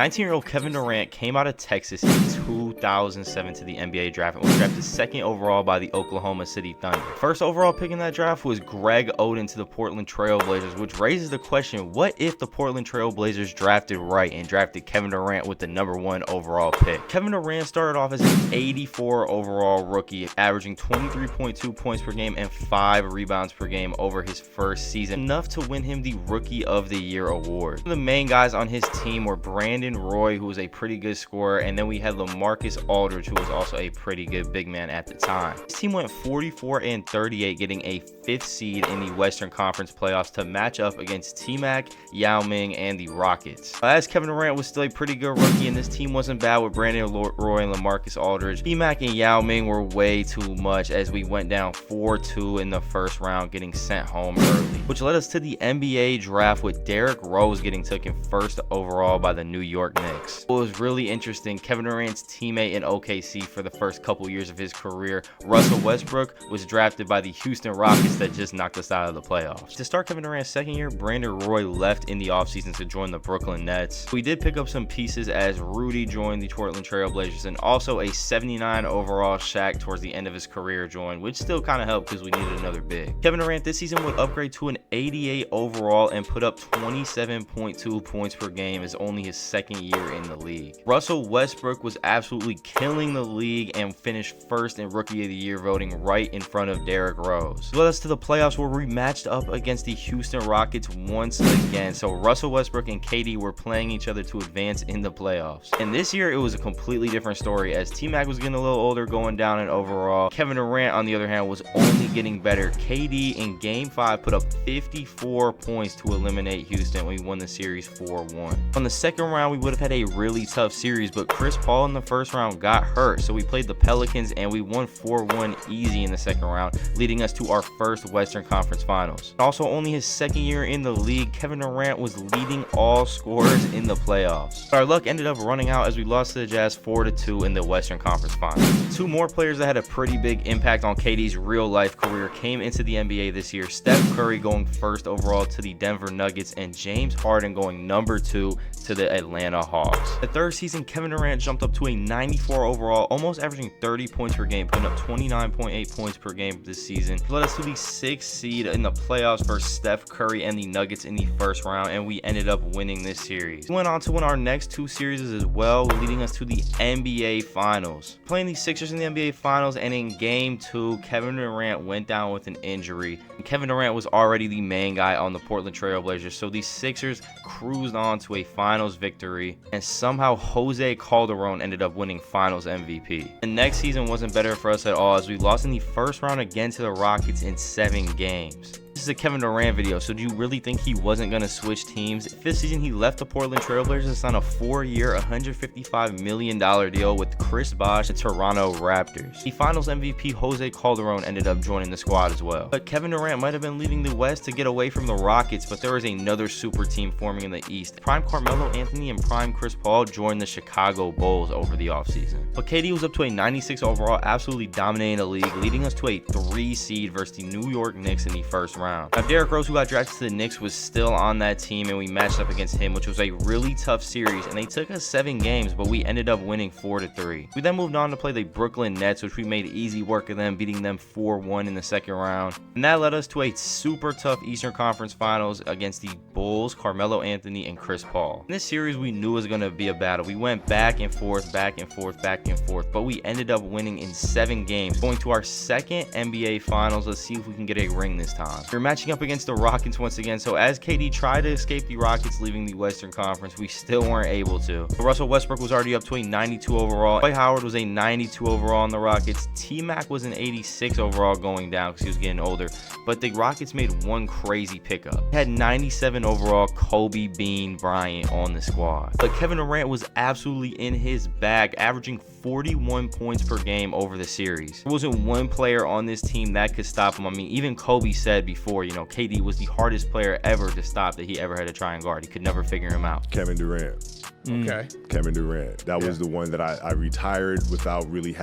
19-year-old Kevin Durant came out of Texas in 2007 to the NBA draft and was drafted second overall by the Oklahoma City Thunder. First overall pick in that draft was Greg Oden to the Portland Trail Blazers, which raises the question, what if the Portland Trail Blazers drafted right and drafted Kevin Durant with the #1 overall pick? Kevin Durant started off as an 84 overall rookie, averaging 23.2 points per game and 5 rebounds per game over his first season, enough to win him the Rookie of the Year award. The main guys on his team were Brandon Roy, who was a pretty good scorer, and then we had LaMarcus Aldridge, who was also a pretty good big man at the time. His team went 44-38, getting a 5th seed in the Western Conference playoffs to match up against T-Mac, Yao Ming, and the Rockets. As Kevin Durant was still a pretty good rookie, and this team wasn't bad with Brandon Roy and LaMarcus Aldridge, T-Mac and Yao Ming were way too much as we went down 4-2 in the first round, getting sent home early, which led us to the NBA draft with Derrick Rose getting taken first overall by the New York Knicks. What was really interesting, Kevin Durant's teammate in OKC for the first couple years of his career, Russell Westbrook, was drafted by the Houston Rockets that just knocked us out of the playoffs. To start Kevin Durant's second year, Brandon Roy left in the offseason to join the Brooklyn Nets. We did pick up some pieces as Rudy joined the Portland Trail Blazers, and also a 79 overall Shaq towards the end of his career joined, which still kind of helped because we needed another big. Kevin Durant this season would upgrade to an 88 overall and put up 27.2 points per game as only his second year in the league. Russell Westbrook was absolutely killing the league and finished first in Rookie of the Year voting, right in front of Derrick Rose. Led us to the playoffs where we matched up against the Houston Rockets once again. So Russell Westbrook and KD were playing each other to advance in the playoffs. And this year it was a completely different story as T-Mac was getting a little older, going down in overall. Kevin Durant, on the other hand, was only getting better. KD in Game 5 put up 54 points to eliminate Houston. We won the series 4-1. On the second round, we would have had a really tough series, but Chris Paul in the first round got hurt, so we played the Pelicans and we won 4-1 easy in the second round, leading us to our first Western Conference Finals. Also, only his second year in the league, Kevin Durant was leading all scorers in the playoffs. Our luck ended up running out as we lost to the Jazz 4-2 in the Western Conference Finals. Two more players that had a pretty big impact on KD's real-life career came into the NBA this year. Steph Curry going first overall to the Denver Nuggets and James Harden going #2 to the Atlanta Hawks. The third season, Kevin Durant jumped up to a 94 overall, almost averaging 30 points per game, putting up 29.8 points per game this season. Led us to the 6th seed in the playoffs versus Steph Curry and the Nuggets in the first round, and we ended up winning this series. We went on to win our next 2 series as well, leading us to the NBA Finals. Playing the Sixers in the NBA Finals, and in Game 2, Kevin Durant went down with an injury. And Kevin Durant was already the main guy on the Portland Trail Blazers, so the Sixers cruised on to a Finals victory, and somehow Jose Calderon ended up winning Finals MVP. The next season wasn't better for us at all as we lost in the first round again to the Rockets in 7 games. This is a Kevin Durant video, so do you really think he wasn't going to switch teams? This season, he left the Portland Trail Blazers and signed a 4-year, $155 million deal with Chris Bosh, the Toronto Raptors. The Finals MVP, Jose Calderon, ended up joining the squad as well. But Kevin Durant might have been leaving the West to get away from the Rockets, but there was another super team forming in the East. Prime Carmelo Anthony and Prime Chris Paul joined the Chicago Bulls over the offseason. But KD was up to a 96 overall, absolutely dominating the league, leading us to a 3 seed versus the New York Knicks in the first round. Now, Derrick Rose, who got drafted to the Knicks, was still on that team, and we matched up against him, which was a really tough series, and they took us 7 games, but we ended up winning 4-3. We then moved on to play the Brooklyn Nets, which we made easy work of them, beating them 4-1 in the second round, and that led us to a super tough Eastern Conference Finals against the Bulls, Carmelo Anthony, and Chris Paul. In this series, we knew it was going to be a battle. We went back and forth, back and forth, back and forth, but we ended up winning in 7 games, going to our second NBA Finals. Let's see if we can get a ring this time. We're matching up against the Rockets once again, so as KD tried to escape the Rockets leaving the Western Conference, we still weren't able to. Russell Westbrook was already up to a 92 overall. Dwight Howard was a 92 overall on the Rockets. T-Mac was an 86 overall going down because he was getting older, but the Rockets made one crazy pickup. They had 97 overall Kobe Bean Bryant on the squad. But Kevin Durant was absolutely in his bag, averaging 41 points per game over the series. There wasn't one player on this team that could stop him. I mean, even Kobe said before, you know, KD was the hardest player ever to stop that he ever had to try and guard. He could never figure him out. Kevin Durant. Okay. Kevin Durant. That was the one that I retired without really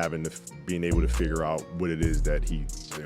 being able to figure out what it is that he,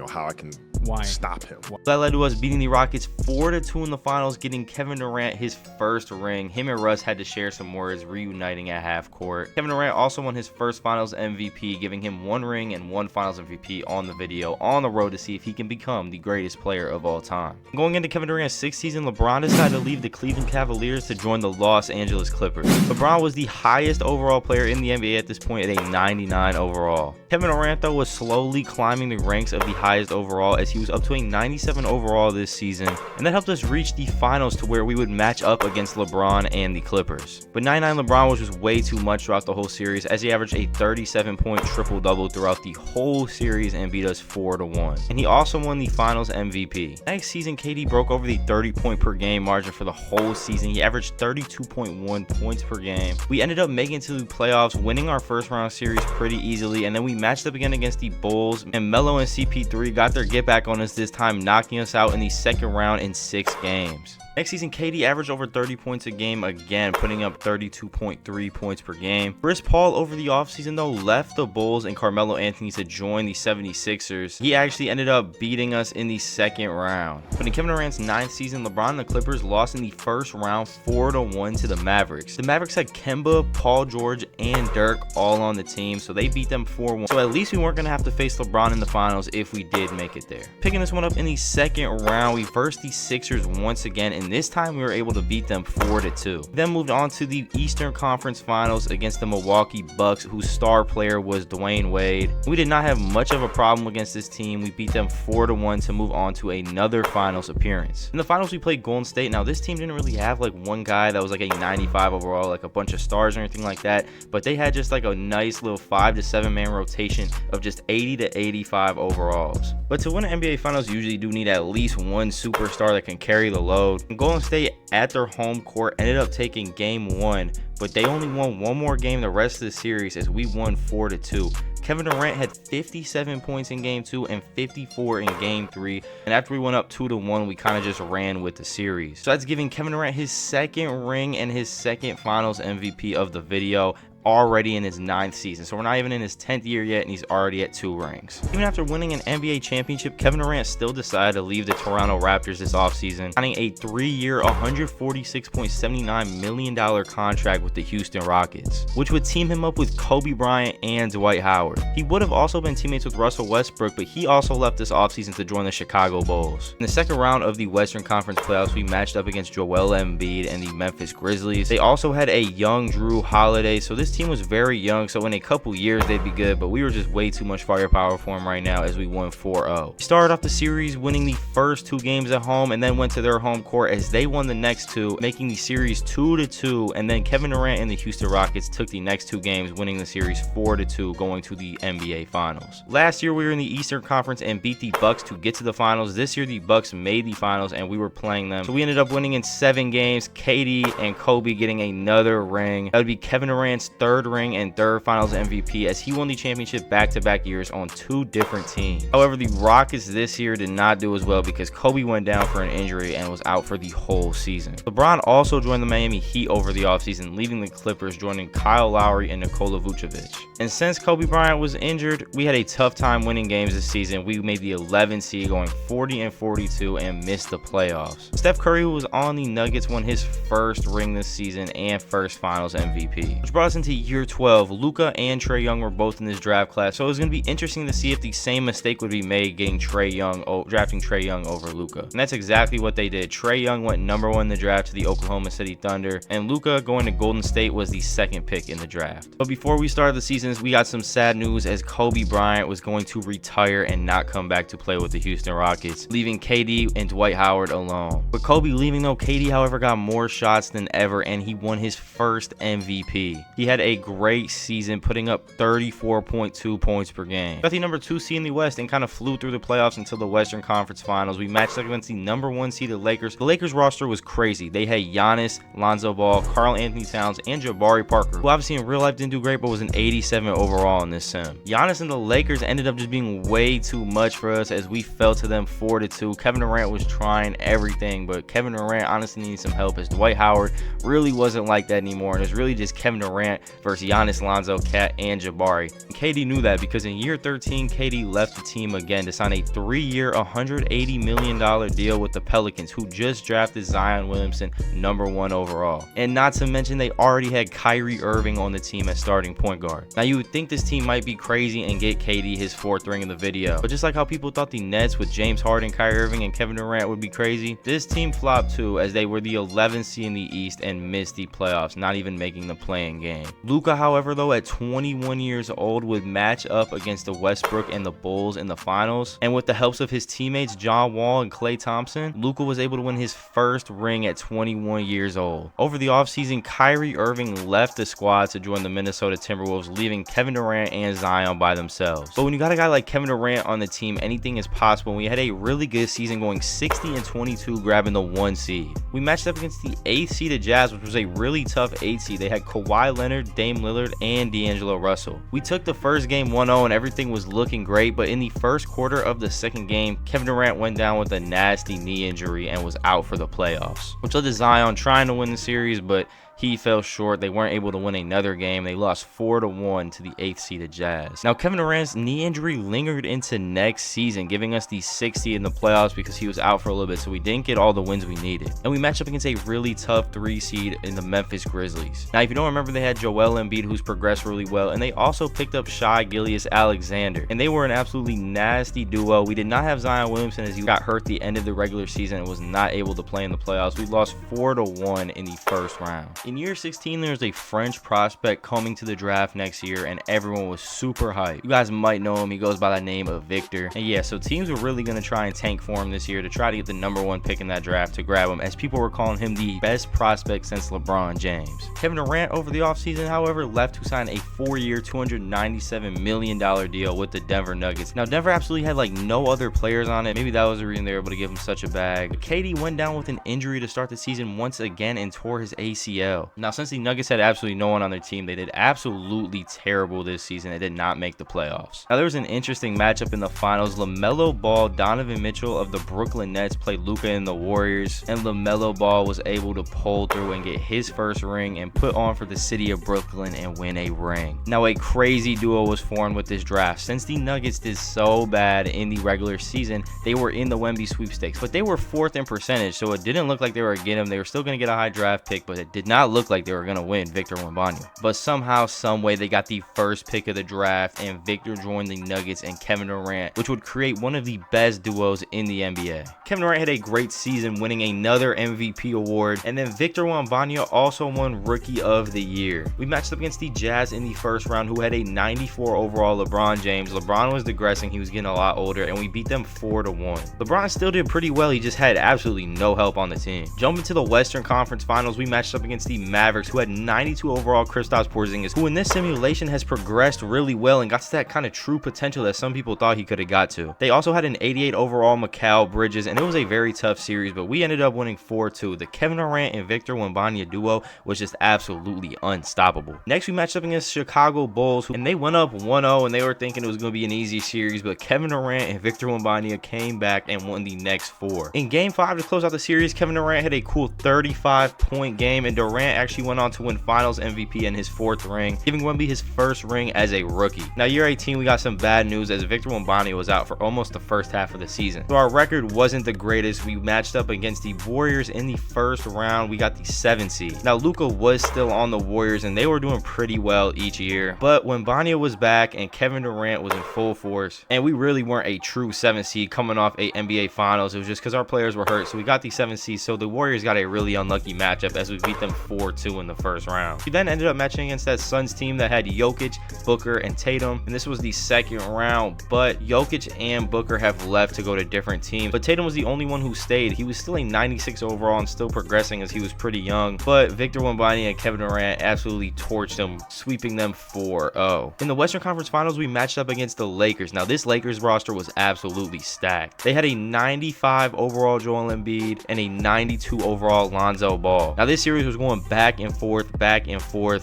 how I can Why? Stop him. That led to us beating the Rockets 4-2 in the finals, getting Kevin Durant his first ring. Him and Russ had to share some words, reuniting at half court. Kevin Durant also won his first finals MVP, giving him 1 ring and 1 finals MVP on the video on the road to see if he can become the greatest player of all time. Going into Kevin Durant's 6th season, LeBron decided to leave the Cleveland Cavaliers to join the Los Angeles Clippers. LeBron was the highest overall player in the NBA at this point at a 99 overall. Kevin Durant, though, was slowly climbing the ranks of the highest overall as he was up to a 97 overall this season, and that helped us reach the finals to where we would match up against LeBron and the Clippers. But 99 LeBron was just way too much throughout the whole series, as he averaged a 37-point triple-double throughout the whole series and beat us 4-1. And he also won the finals MVP. Next season, KD broke over the 30-point per game margin for the whole season. He averaged 32.1 points per game. We ended up making it to the playoffs, winning our first round series pretty easily, and then we matched up again against the Bulls, and Melo and CP3 got their get back on us this time, knocking us out in the second round in 6 games. Next season, KD averaged over 30 points a game again, putting up 32.3 points per game. Chris Paul over the offseason, though, left the Bulls and Carmelo Anthony to join the 76ers. He actually ended up beating us in the second round. But in Kevin Durant's 9th season, LeBron and the Clippers lost in the first round 4-1 to the Mavericks. The Mavericks had Kemba, Paul George, and Dirk all on the team, so they beat them 4-1. So at least we weren't going to have to face LeBron in the finals if we did make it there. Picking this one up in the second round, we versed the Sixers once again, and this time we were able to beat them 4-2. Then moved on to the Eastern Conference Finals against the Milwaukee Bucks, whose star player was Dwayne Wade. We did not have much of a problem against this team. We beat them 4-1 to move on to another finals appearance. In the finals, we played Golden State. Now, this team didn't really have like one guy that was like a 95 overall, like a bunch of stars or anything like that, but they had just like a nice little 5 to 7 man rotation of just 80 to 85 overalls. But to win an NBA Finals, you usually do need at least one superstar that can carry the load. And Golden State at their home court ended up taking game 1, but they only won one more game the rest of the series as we won 4-2. Kevin Durant had 57 points in game 2 and 54 in game 3, and after we went up 2-1, we kind of just ran with the series. So that's giving Kevin Durant his 2nd ring and his 2nd finals MVP of the video, already in his 9th season. So we're not even in his 10th year yet, and he's already at 2 rings. Even after winning an NBA championship, Kevin Durant still decided to leave the Toronto Raptors this offseason, signing a 3-year, $146.79 million contract with the Houston Rockets, which would team him up with Kobe Bryant and Dwight Howard. He would have also been teammates with Russell Westbrook, but he also left this offseason to join the Chicago Bulls. In the second round of the Western Conference playoffs, we matched up against Joel Embiid and the Memphis Grizzlies. They also had a young Drew Holiday, so this team was very young, so in a couple years they'd be good, but we were just way too much firepower for them right now as we won 4-0. We started off the series winning the first 2 games at home and then went to their home court as they won the next 2, making the series 2-2, and then Kevin Durant and the Houston Rockets took the next 2 games, winning the series 4-2, going to the NBA Finals. Last year we were in the Eastern Conference and beat the Bucks to get to the finals. This year the Bucks made the finals and we were playing them, so we ended up winning in 7 games, KD and Kobe getting another ring. That would be Kevin Durant's 3rd ring and 3rd finals MVP, as he won the championship back-to-back years on 2 different teams. However, the Rockets this year did not do as well because Kobe went down for an injury and was out for the whole season. LeBron also joined the Miami Heat over the offseason, leaving the Clippers, joining Kyle Lowry and Nikola Vucevic. And since Kobe Bryant was injured, we had a tough time winning games this season. We made the 11th seed, going 40-42, and missed the playoffs. Steph Curry, who was on the Nuggets, won his 1st ring this season and 1st finals MVP, which brought us into year 12. Luka and Trae Young were both in this draft class, so it was going to be interesting to see if the same mistake would be made getting drafting Trae Young over Luka. And that's exactly what they did. Trae Young went number 1 in the draft to the Oklahoma City Thunder, and Luka going to Golden State was the 2nd pick in the draft. But before we started the seasons, we got some sad news as Kobe Bryant was going to retire and not come back to play with the Houston Rockets, leaving KD and Dwight Howard alone. With Kobe leaving though, KD however got more shots than ever, and he won his 1st MVP. He had a great season, putting up 34.2 points per game. Got the number 2 seed in the West and kind of flew through the playoffs until the Western Conference Finals. We matched up against the number 1 seed, the Lakers. The Lakers roster was crazy. They had Giannis, Lonzo Ball, Karl Anthony Towns, and Jabari Parker, who obviously in real life didn't do great, but was an 87 overall in this sim. Giannis and the Lakers ended up just being way too much for us as we fell to them 4-2. Kevin Durant was trying everything, but Kevin Durant honestly needs some help as Dwight Howard really wasn't like that anymore, and it's really just Kevin Durant versus Giannis, Lonzo, Cat, and Jabari. And KD knew that because in year 13, KD left the team again to sign a 3-year, $180 million deal with the Pelicans, who just drafted Zion Williamson #1 overall. And not to mention, they already had Kyrie Irving on the team as starting point guard. Now, you would think this team might be crazy and get KD his 4th ring in the video, but just like how people thought the Nets with James Harden, Kyrie Irving, and Kevin Durant would be crazy, this team flopped too, as they were the 11th seed in the East and missed the playoffs, not even making the play-in game. Luka, however, though, at 21 years old, would match up against the Westbrook and the Bulls in the finals, and with the helps of his teammates John Wall and Klay Thompson, Luka was able to win his 1st ring at 21 years old. Over the offseason, Kyrie Irving left the squad to join the Minnesota Timberwolves, leaving Kevin Durant and Zion by themselves. But when you got a guy like Kevin Durant on the team, anything is possible. We had a really good season, going 60-22, grabbing the 1 seed. We matched up against the 8th seeded Jazz, which was a really tough 8 seed. They had Kawhi Leonard, Dame Lillard, and D'Angelo Russell. We took the first game 1-0 and everything was looking great, but in the first quarter of the second game, Kevin Durant went down with a nasty knee injury and was out for the playoffs, which led to Zion trying to win the series, but he fell short. They weren't able to win another game. They lost 4-1 to the 8th seeded Jazz. Now, Kevin Durant's knee injury lingered into next season, giving us the 6th seed in the playoffs because he was out for a little bit, so we didn't get all the wins we needed. And we matched up against a really tough 3 seed in the Memphis Grizzlies. Now, if you don't remember, they had Joel Embiid, who's progressed really well, and they also picked up Shai Gilgeous-Alexander, and they were an absolutely nasty duo. We did not have Zion Williamson, as he got hurt the end of the regular season and was not able to play in the playoffs. We lost 4-1 in the first round. In year 16, there was a French prospect coming to the draft next year, and everyone was super hyped. You guys might know him. He goes by the name of Victor. And yeah, so teams were really going to try and tank for him this year to try to get the #1 pick in that draft to grab him, as people were calling him the best prospect since LeBron James. Kevin Durant over the offseason, however, left to sign a 4-year, $297 million deal with the Denver Nuggets. Now, Denver absolutely had like no other players on it. Maybe that was the reason they were able to give him such a bag. But KD went down with an injury to start the season once again and tore his ACL. Now, since the Nuggets had absolutely no one on their team, they did absolutely terrible this season. They did not make the playoffs. Now, there was an interesting matchup in the finals. LaMelo Ball, Donovan Mitchell of the Brooklyn Nets played Luka and the Warriors, and LaMelo Ball was able to pull through and get his first ring and put on for the city of Brooklyn and win a ring. Now, a crazy duo was formed with this draft. Since the Nuggets did so bad in the regular season, they were in the Wemby sweepstakes, but they were 4th in percentage, so it didn't look like they were getting him. They were still going to get a high draft pick, but it did not look like they were going to win Victor Wembanyama. But somehow, someway, they got the first pick of the draft, and Victor joined the Nuggets and Kevin Durant, which would create one of the best duos in the NBA. Kevin Durant had a great season, winning another MVP award, and then Victor Wembanyama also won Rookie of the Year. We matched up against the Jazz in the first round, who had a 94 overall LeBron James. LeBron was digressing. He was getting a lot older, and we beat them 4-1. LeBron still did pretty well. He just had absolutely no help on the team. Jumping to the Western Conference Finals, we matched up against the Mavericks, who had 92 overall Kristaps Porzingis, who in this simulation has progressed really well and got to that kind of true potential that some people thought he could have got to. They also had an 88 overall Mikal Bridges, and it was a very tough series, but we ended up winning 4-2. The Kevin Durant and Victor Wembanyama duo was just absolutely unstoppable. Next, we matched up against Chicago Bulls, and they went up 1-0, and they were thinking it was going to be an easy series, but Kevin Durant and Victor Wembanyama came back and won the next 4. In Game 5 to close out the series, Kevin Durant had a cool 35-point game, and Durant actually went on to win Finals MVP and his 4th ring, giving Wemby his first ring as a rookie. Now, year 18, we got some bad news, as Victor Wembanyama was out for almost the first half of the season, so our record wasn't the greatest. We matched up against the Warriors in the first round. We got the 7th seed. Now, Luka was still on the Warriors, and they were doing pretty well each year, but Wembanyama was back and Kevin Durant was in full force, and we really weren't a true 7th seed coming off a NBA Finals. It was just because our players were hurt, so we got the 7th seed. So the Warriors got a really unlucky matchup, as we beat them 4-2 in the first round. We then ended up matching against that Suns team that had Jokic, Booker, and Tatum, and this was the second round, but Jokic and Booker have left to go to different teams, but Tatum was the only one who stayed. He was still a 96 overall and still progressing, as he was pretty young, but Victor Wembanyama and Kevin Durant absolutely torched him, sweeping them 4-0. In the Western Conference Finals, we matched up against the Lakers. Now, this Lakers roster was absolutely stacked. They had a 95 overall Joel Embiid and a 92 overall Lonzo Ball. Now, this series was going back and forth,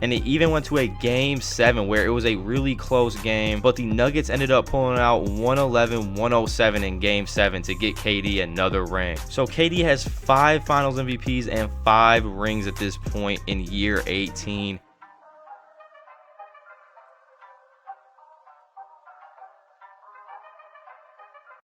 and it even went to a Game 7 where it was a really close game, but the Nuggets ended up pulling out 111-107 in Game 7 to get KD another ring. So KD has 5 Finals MVPs and 5 rings at this point in year 18.